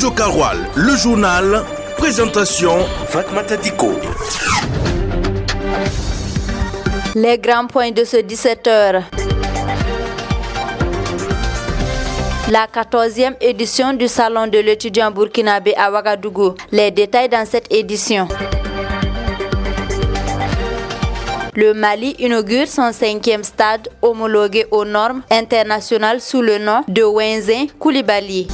Radio Karoual, le journal, présentation Fatmata Diko. Les grands points de ce 17h. La 14e édition du Salon de l'étudiant burkinabé à Ouagadougou. Les détails dans cette édition. Le Mali inaugure son 5e stade homologué aux normes internationales sous le nom de Wenzin Koulibaly.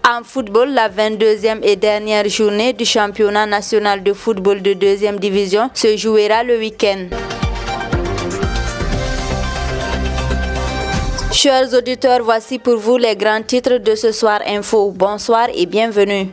En football, la 22e et dernière journée du championnat national de football de 2e division se jouera le week-end. Chers auditeurs, voici pour vous les grands titres de ce soir info. Bonsoir et bienvenue.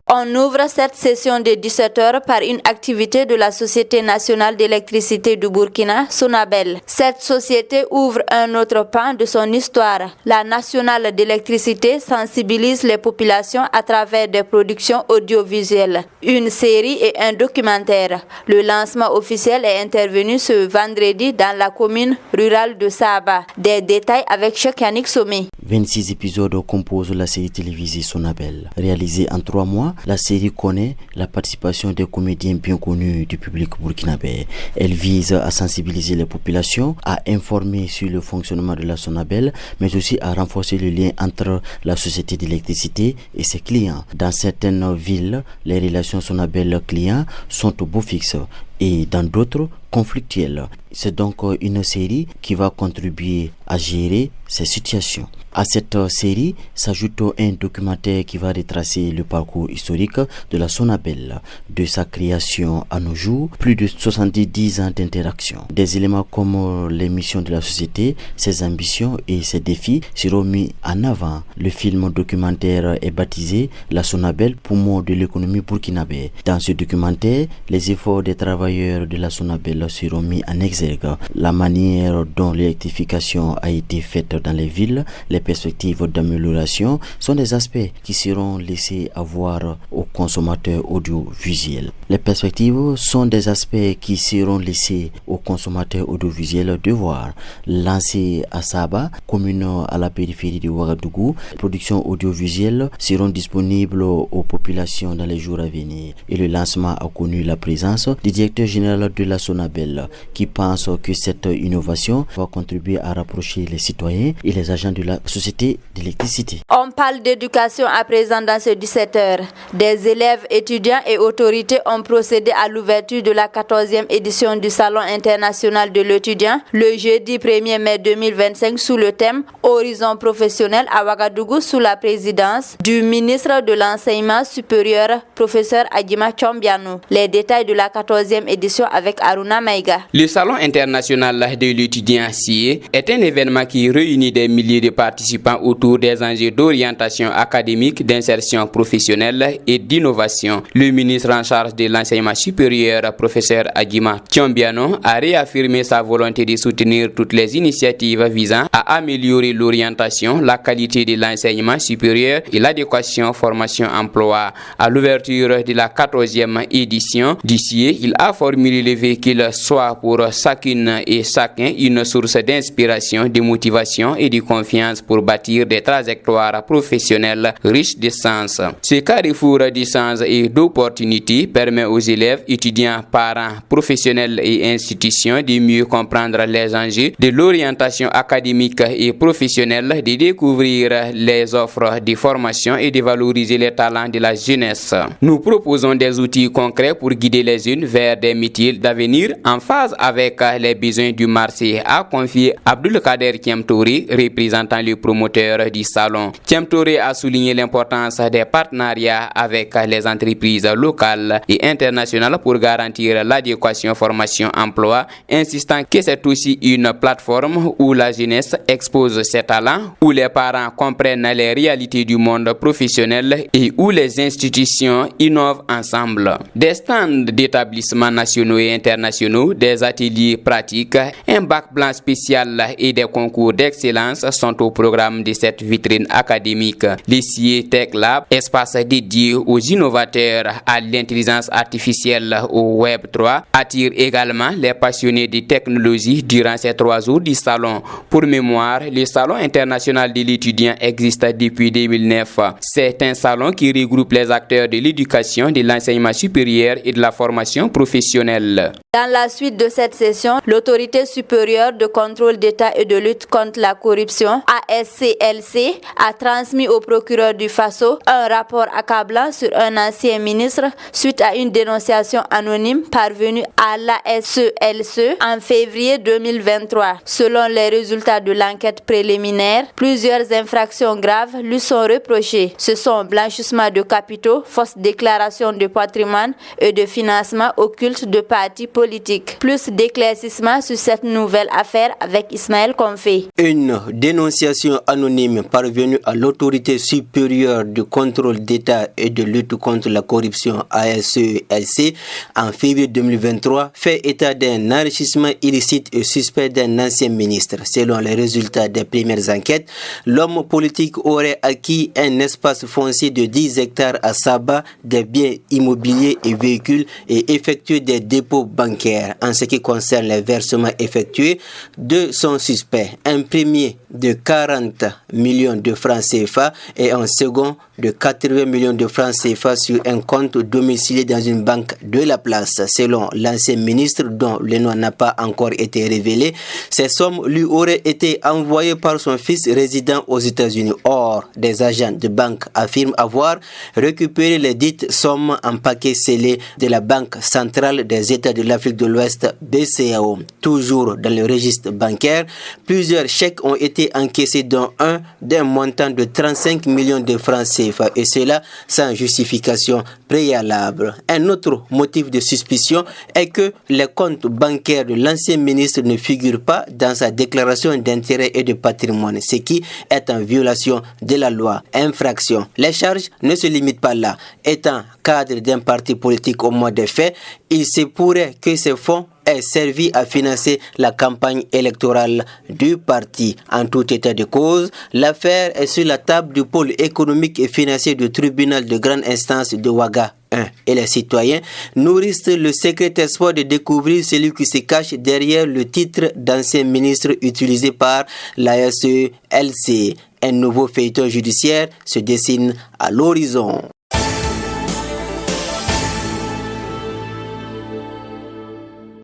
On ouvre cette session de 17h par une activité de la Société nationale d'électricité du Burkina, Sonabel. Cette société ouvre un autre pan de son histoire. La nationale d'électricité sensibilise les populations à travers des productions audiovisuelles, une série et un documentaire. Le lancement officiel est intervenu ce vendredi dans la commune rurale de Saba. Des détails avec Yannick Somé. 26 épisodes composent la série télévisée Sonabel. Réalisée en 3 mois, la série connaît la participation des comédiens bien connus du public burkinabé. Elle vise à sensibiliser les populations, à informer sur le fonctionnement de la Sonabel, mais aussi à renforcer le lien entre la société d'électricité et ses clients. Dans certaines villes, les relations Sonabel-clients sont au beau fixe et dans d'autres conflictuelles. C'est donc une série qui va contribuer à gérer ces situations. À cette série s'ajoute un documentaire qui va retracer le parcours historique de la Sonabel, de sa création à nos jours, plus de 70 ans d'interaction. Des éléments comme les missions de la société, ses ambitions et ses défis seront mis en avant. Le film documentaire est baptisé La Sonabel, poumon de l'économie burkinabé. Dans ce documentaire, les efforts des travailleurs de la Sonabel seront mis en exergue. La manière dont l'électrification a été faite dans les villes, les perspectives d'amélioration sont des aspects qui seront laissés à voir aux consommateurs audiovisuels. Les perspectives sont des aspects qui seront laissés aux consommateurs audiovisuels de voir. Lancé à Saba, commune à la périphérie de Ouagadougou, les productions audiovisuelles seront disponibles aux populations dans les jours à venir. Et le lancement a connu la présence du directeur général de la Sonabel qui pense que cette innovation va contribuer à rapprocher les citoyens et les agents de la société d'électricité. On parle d'éducation à présent dans ce 17h. Des élèves, étudiants et autorités ont procédé à l'ouverture de la 14e édition du Salon international de l'étudiant le jeudi 1er mai 2025 sous le thème Horizon professionnel à Ouagadougou sous la présidence du ministre de l'Enseignement supérieur, professeur Adjima Chombiano. Les détails de la 14e édition avec Aruna Maïga. Le Salon international de l'étudiant CIE est un événement qui réunit des milliers de participants autour des enjeux d'orientation académique, d'insertion professionnelle et d'innovation. Le ministre en charge de l'enseignement supérieur, professeur Adjima Chombiano, a réaffirmé sa volonté de soutenir toutes les initiatives visant à améliorer l'orientation, la qualité de l'enseignement supérieur et l'adéquation formation-emploi. À l'ouverture de la 14e édition du CIE, il a formulé le vœu qu'il soit pour chacune et chacun une source d'inspiration, de motivation et de confiance pour bâtir des trajectoires professionnelles riches de sens. Ce carrefour de sens et d'opportunités permet aux élèves, étudiants, parents, professionnels et institutions de mieux comprendre les enjeux de l'orientation académique et professionnelle, de découvrir les offres de formation et de valoriser les talents de la jeunesse. Nous proposons des outils concrets pour guider les jeunes vers des métiers d'avenir en phase avec les besoins du marché, a confié Abdulkader Thiemtouré, représentant le promoteur du salon. Thiemtouré a souligné l'importance des partenariats avec les entreprises locales et internationales pour garantir l'adéquation formation-emploi, insistant que c'est aussi une plateforme où la jeunesse expose ses talents, où les parents comprennent les réalités du monde professionnel et où les institutions innovent ensemble. Des stands d'établissements nationaux et internationaux, des ateliers pratiques, un bac blanc spécial et des concours d'excellence sont au programme de cette vitrine académique. Les CIE Tech Lab, espace dédié aux aux innovateurs, à l'intelligence artificielle, au Web 3, attire également les passionnés de technologie durant ces 3 jours du salon. Pour mémoire, le Salon international de l'étudiant existe depuis 2009. C'est un salon qui regroupe les acteurs de l'éducation, de l'enseignement supérieur et de la formation professionnelle. Dans la suite de cette session, l'Autorité supérieure de contrôle d'État et de lutte contre la corruption, ASCLC, a transmis au procureur du Faso un rapport accablant sur un ancien ministre suite à une dénonciation anonyme parvenue à l'ASCLC en février 2023. Selon les résultats de l'enquête préliminaire, plusieurs infractions graves lui sont reprochées. Ce sont blanchissement de capitaux, fausse déclaration de patrimoine et de financement occulte de partis politiques. Plus d'éclaircissement sur cette nouvelle affaire avec Ismaël Konfé. Une dénonciation anonyme parvenue à l'Autorité supérieure de contrôle d'État et de lutte contre la corruption ASCLC en février 2023 fait état d'un enrichissement illicite et suspect d'un ancien ministre. Selon les résultats des premières enquêtes, l'homme politique aurait acquis un espace foncier de 10 hectares à Saba, des biens immobiliers et véhicules et effectué des dépôts bancaires. En ce qui concerne les versements effectués, 2 sont suspects. Un premier de 40 millions de francs CFA et un second de 80 millions de francs CFA sur un compte domicilié dans une banque de la place. Selon l'ancien ministre, dont le nom n'a pas encore été révélé, ces sommes lui auraient été envoyées par son fils résident aux États-Unis. Or, des agents de banque affirment avoir récupéré les dites sommes en paquets scellés de la Banque centrale des États de l'Afrique de l'Ouest, BCAO. Toujours dans le registre bancaire, plusieurs chèques ont été encaissés, dont un d'un montant de 35 millions de francs CFA, et cela sans justification préalable. Un autre motif de suspicion est que les comptes bancaires de l'ancien ministre ne figurent pas dans sa déclaration d'intérêt et de patrimoine, ce qui est en violation de la loi. Infraction. Les charges ne se limitent pas là. Étant cadre d'un parti politique au mois des faits, il se pourrait que ces fonds aient servi à financer la campagne électorale du parti. En tout état de cause, l'affaire est sur la table du pôle économique et financier du tribunal de grande instance de Ouaga 1. Et les citoyens nourrissent le secret espoir de découvrir celui qui se cache derrière le titre d'ancien ministre utilisé par la SELC. Un nouveau feuilleton judiciaire se dessine à l'horizon.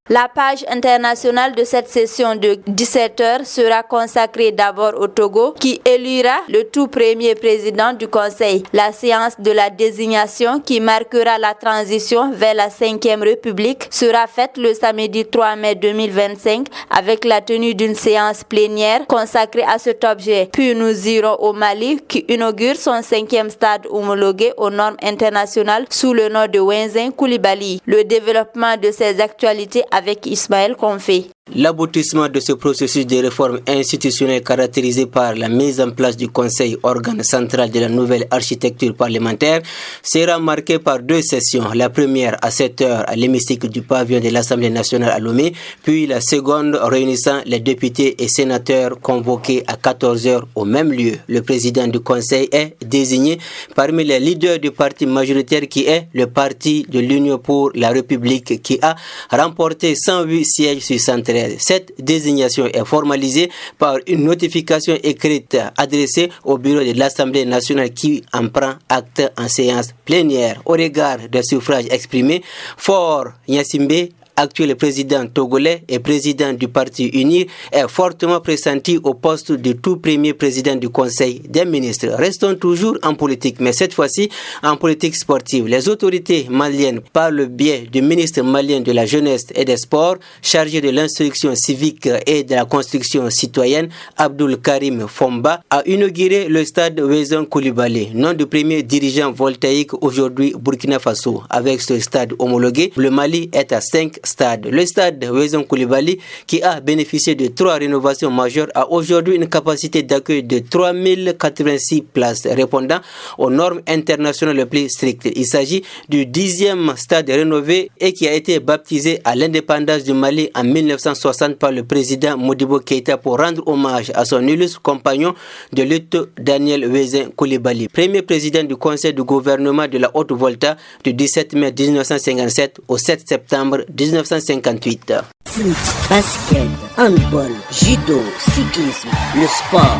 La page internationale de cette session de 17h sera consacrée d'abord au Togo, qui élira le tout premier président du Conseil. La séance de la désignation, qui marquera la transition vers la 5e République, sera faite le samedi 3 mai 2025 avec la tenue d'une séance plénière consacrée à cet objet. Puis nous irons au Mali, qui inaugure son 5e stade homologué aux normes internationales sous le nom de Wenzin Koulibaly. Le développement de ces actualités avec Ismaël Konfé. L'aboutissement de ce processus de réforme institutionnelle caractérisé par la mise en place du Conseil, organe central de la nouvelle architecture parlementaire, sera marqué par 2 sessions. La première à 7h à l'hémicycle du pavillon de l'Assemblée nationale à Lomé, puis la seconde réunissant les députés et sénateurs convoqués à 14h au même lieu. Le président du Conseil est désigné parmi les leaders du parti majoritaire qui est le parti de l'Union pour la République qui a remporté 108 sièges sur 113. Cette désignation est formalisée par une notification écrite adressée au bureau de l'Assemblée nationale qui en prend acte en séance plénière. Au regard des suffrages exprimés, Faure Gnassingbé, actuel président togolais et président du parti UNIR, est fortement pressenti au poste de tout premier président du Conseil des ministres. Restons toujours en politique, mais cette fois-ci en politique sportive. Les autorités maliennes, par le biais du ministre malien de la Jeunesse et des Sports, chargé de l'instruction civique et de la construction citoyenne, Abdoul Karim Fomba, a inauguré le stade Wenzin Koulibaly, nom du premier dirigeant voltaïque aujourd'hui Burkina Faso. Avec ce stade homologué, le Mali est à 5 stades. Le stade Wezon Koulibaly, qui a bénéficié de 3 rénovations majeures, a aujourd'hui une capacité d'accueil de 3086 places, répondant aux normes internationales les plus strictes. Il s'agit du 10e stade rénové et qui a été baptisé à l'indépendance du Mali en 1960 par le président Modibo Keïta pour rendre hommage à son illustre compagnon de lutte Daniel Wezon Koulibaly, premier président du conseil de gouvernement de la Haute-Volta du 17 mai 1957 au 7 septembre 1958. Foot, basket, handball, judo, cyclisme, le sport.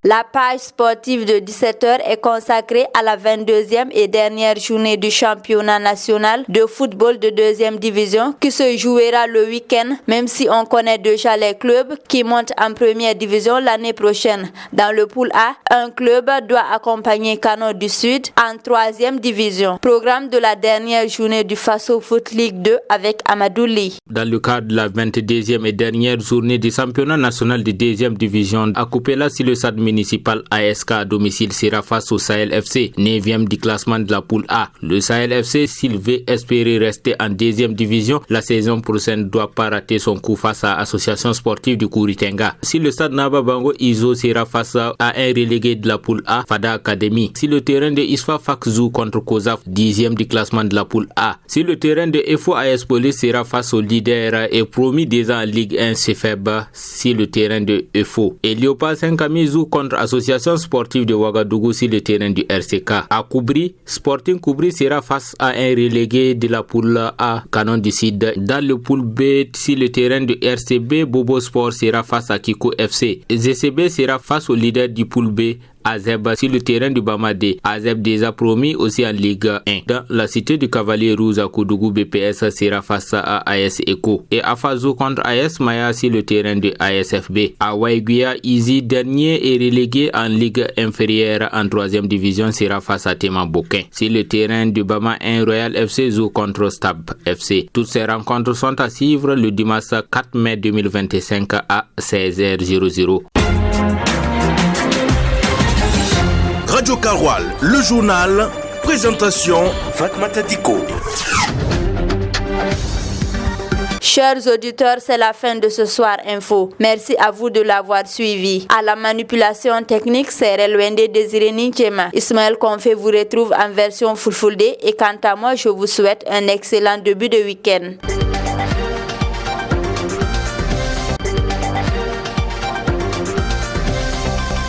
La page sportive de 17h est consacrée à la 22e et dernière journée du championnat national de football de 2e division qui se jouera le week-end, même si on connaît déjà les clubs qui montent en première division l'année prochaine. Dans le pool A, un club doit accompagner Kano du Sud en 3e division. Programme de la dernière journée du Faso Foot League 2 avec Amadou Ly. Dans le cadre de la 22e et dernière journée du championnat national de 2e division, à Coupéla, si le stade municipal ASK à domicile sera face au Sahel FC, 9e du classement de la poule A. Le Sahel FC, s'il veut espérer rester en 2e division, la saison prochaine ne doit pas rater son coup face à l'Association sportive du Kouritenga. Si le stade Naba Bango Izo sera face à un relégué de la poule A, Fada Academy. Si le terrain de Isfa Fakzou contre Kozaf, 10e du classement de la poule A. Si le terrain de EFO AS Police sera face au leader et promis déjà en Ligue 1 CFEB, si le terrain de EFO. Et Léopard 5 Amizou contre Association sportive de Ouagadougou sur le terrain du RCK. À Koubri, Sporting Koubri sera face à un relégué de la poule A, Canon du Sud. Dans le poule B, sur le terrain du RCB, Bobo Sport sera face à Kiko FC. ZCB sera face au leader du poule B, Azeb, sur le terrain du Bamade. Azeb déjà promis aussi en Ligue 1. Dans la cité du Cavalier Rouge à Koudougou, BPS sera face à AS Eco. Et Afazo contre AS Maya sur le terrain de ASFB. À Waiguia, Easy, dernier et relégué en Ligue inférieure en 3e division, sera face à Tema Boquin. Sur le terrain du Bama 1, Royal FC joue contre Stab FC. Toutes ces rencontres sont à suivre le dimanche 4 mai 2025 à 16h00. Radio Karoual, le journal, présentation Fatmata Diko. Chers auditeurs, c'est la fin de ce soir info. Merci à vous de l'avoir suivi. À la manipulation technique, c'est Relwende Désiré Ninchema. Ismaël Konfé vous retrouve en version Fulfulde et quant à moi, je vous souhaite un excellent début de week-end.